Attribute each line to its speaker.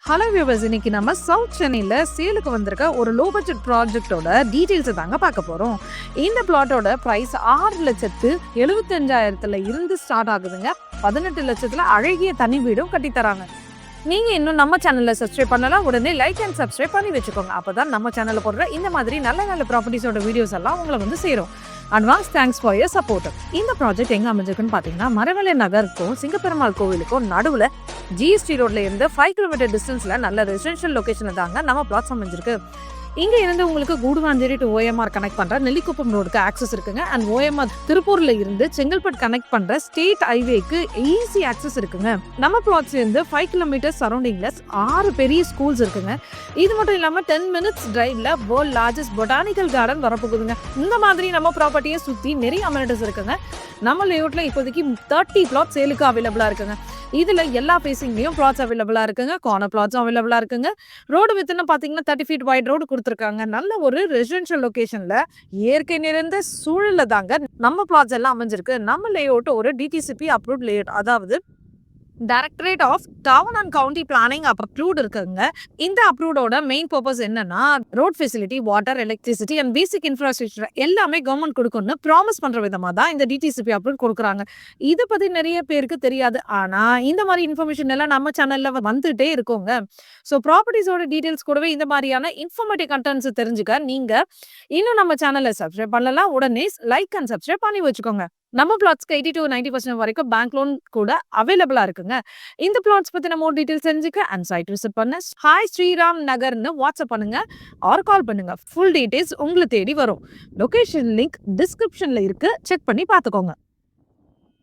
Speaker 1: Hello viewers, இன்னைக்கு நம்ம south சென்னையில் சேலுக்கு வந்திருக்க ஒரு லோ பட்ஜெட் ப்ராஜெக்டோட டீட்டெயில்ஸை தாங்க பார்க்க போகிறோம். இந்த பிளாட்டோட ப்ரைஸ் 6,75,000 இருந்து ஸ்டார்ட் ஆகுதுங்க. 18 லட்சத்தில் அழகிய தனி வீடும் கட்டித்தராங்க. நீங்கள் இன்னும் நம்ம சேனலில் சப்ஸ்கிரைப் பண்ணலாம், உடனே லைக் அண்ட் சப்ஸ்கிரைப் பண்ணி வச்சுக்கோங்க. அப்போ தான் நம்ம சேனலில் போடுற இந்த மாதிரி நல்ல நல்ல ப்ராப்பர்ட்டிஸோட வீடியோஸ் எல்லாம் உங்களை வந்து சேரும். Advance thanks for your support. இந்த ப்ராஜெக்ட் எங்கே அமைஞ்சிருக்குன்னு பார்த்தீங்கன்னா, மரவலை நகருக்கும் சிங்கப்பெருமாள் கோவிலுக்கும் நடுவில் ஜிஎஸ்டி ரோட்ல இருந்து 5 கிலோமீட்டர் டிஸ்டன்ஸ்ல நல்ல ரெசிடென்ஷியல் லொகேஷன் தாங்க நம்ம பிளாட்ஸ் அமைஞ்சிருக்கு. இங்க இருந்து உங்களுக்கு கூடுவாஞ்சேரி டு ஓஎம்ஆர் கனெக்ட் பண்ற நெல்லிக்குப்பம் ரோடுக்கு ஆக்சஸ் இருக்குங்க. அண்ட் ஓஎம்ஆர் திருப்பூர்ல இருந்து செங்கல்பட்டு கனெக்ட் பண்ற ஸ்டேட் ஹைவேக்கு ஈஸி ஆக்சஸ் இருக்குங்க. நம்ம பிளாட்ஸ்ல இருந்து 5 கிலோமீட்டர் சரௌண்டிங்ல 6 பெரிய ஸ்கூல்ஸ் இருக்குங்க. இது மட்டும் இல்லாம 10 மினிட்ஸ் டிரைவ்ல வேர்ல்ட் லார்ஜஸ்ட் பொட்டானிக்கல் கார்டன் வரப்போகுதுங்க. இந்த மாதிரி நம்ம ப்ராப்பர்ட்டியை சுத்தி நிறைய அமெனிட்டிஸ் இருக்குங்க. நம்ம லேஅவுட்ல இப்போதைக்கு 30 பிளாட் சேலுக்கு அவைலபிளா இருக்குங்க. இதுல எல்லா ஃபேசிங்லயும் பிளாட்ஸ் அவைலபிளா இருக்குங்க. கார்னர் பிளாட்ஸும் அவைலபிளா இருக்குங்க. ரோடு வித்துன்னு பாத்தீங்கன்னா 30 ஃபீட் வைட் ரோடு கொடுத்துருக்காங்க. நல்ல ஒரு ரெசிடென்ஷியல் லொகேஷன்ல இயற்கை நிறைந்த சூழல்ல தாங்க நம்ம பிளாட்ஸ் எல்லாம் அமைஞ்சிருக்கு. நம்ம லேஅவுட் ஒரு டிடிசிபி அப்ரூவ்ட் லேஅவுட், அதாவது directorate of town and county planning approved இருக்குங்க. இந்த அப்ரூவோட மெயின் பர்பஸ் என்னன்னா, road facility, water, electricity and basic infrastructure எல்லாமே கவர்மெண்ட் கொடுக்கணும்னு ப்ராமிஸ் பண்ற விதமா தான் இந்த டிடிசிபி அப்ரூவ் கொடுக்குறாங்க. இதை பத்தி நிறைய பேருக்கு தெரியாது. ஆனா இந்த மாதிரி இன்ஃபர்மேஷன் எல்லாம் நம்ம சேனல்ல வந்துட்டே இருக்கோங்க. ஸோ ப்ராப்பர்ட்டிஸோட டீடைல்ஸ் கூடவே இந்த மாதிரியான இன்ஃபர்மேட்டிவ் கண்டென்ட்ஸ் தெரிஞ்சுக்க நீங்க இன்னும் நம்ம சேனலை சப்ஸ்கிரைப் பண்ணலாம், உடனே லைக் அண்ட் சப்ஸ்கிரைப் பண்ணி வச்சுக்கோங்க. நம்ம பிளாட்ஸ்க்கு 80 to 90% வரைக்கும் பேங்க் லோன் கூட அவைலபிளா இருக்குங்க. இந்த பிளாட்ஸ் பத்தின மோர் டீடைல்ஸ் தெரிஞ்சுக்க அண்ட் சைட் விசிட் பண்ண ஹாய் ஸ்ரீராம் நகர்னு வாட்ஸ்அப் பண்ணுங்க ஆர் கால் பண்ணுங்க. ஃபுல் டீடைல்ஸ் உங்களை தேடி வரும். லொகேஷன் லிங்க் டிஸ்கிரிப்ஷன்ல இருக்கு, செக் பண்ணி பார்த்துக்கோங்க.